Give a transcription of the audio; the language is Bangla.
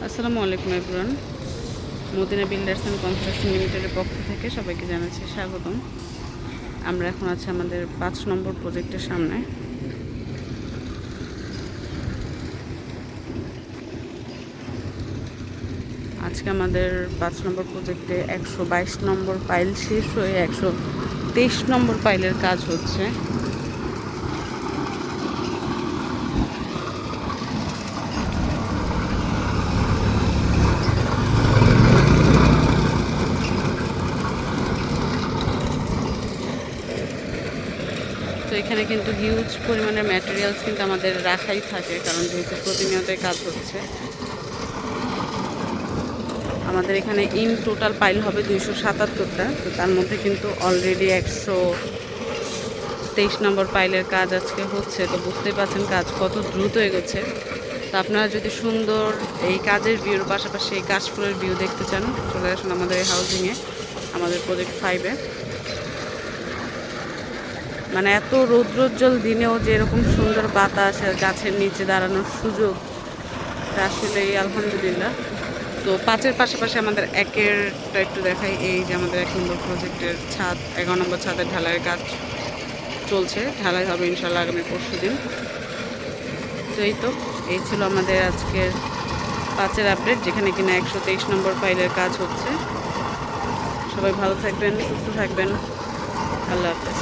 আসসালামু আলাইকুম everyone. Madina builders and construction লিমিটেডের পক্ষ থেকে সবাইকে জানাচ্ছি স্বাগতম। আমরা এখন আছি আমাদের 5 নম্বর প্রজেক্টের সামনে। আজকে আমাদের 5 নম্বর প্রজেক্টে 122 নম্বর পাইল শেষ হয়ে 123 নম্বর পাইলের কাজ হচ্ছে। তো এখানে কিন্তু হিউজ পরিমাণের ম্যাটেরিয়ালস কিন্তু আমাদের রাখাই থাকে, কারণ যেহেতু প্রতিনিয়তই কাজ হচ্ছে। আমাদের এখানে ইন টোটাল পাইল হবে 277টা। তো তার মধ্যে কিন্তু অলরেডি 123 নম্বর পাইলের কাজ আজকে হচ্ছে। তো বুঝতেই পারছেন কাজ কত দ্রুত এগোচ্ছে। তো আপনারা যদি সুন্দর এই কাজের ভিউর পাশাপাশি এই কাশফুলের ভিউ দেখতে চান, চলে আসুন আমাদের এই হাউজিংয়ে, আমাদের প্রজেক্ট 5-এ। মানে এত রৌদ্রোজ্জ্বল দিনেও যে এরকম সুন্দর বাতাস আর গাছের নিচে দাঁড়ানোর সুযোগ, তা আসলে আলহামদুলিল্লাহ। তো 5-এর পাশাপাশি আমাদের 1-এরটা একটু দেখাই। এই যে আমাদের 1 নম্বর প্রজেক্টের ছাদ, 11 নম্বর ছাদের ঢালাইয়ের কাজ চলছে। ঢালাই হবে ইনশাল্লাহ আগামী পরশুদিন। তো এই ছিল আমাদের আজকের 5-এর আপডেট, যেখানে কিনা 123 নম্বর ফাইলের কাজ হচ্ছে। সবাই ভালো থাকবেন, সুস্থ থাকবেন। আল্লাহ হাফেজ।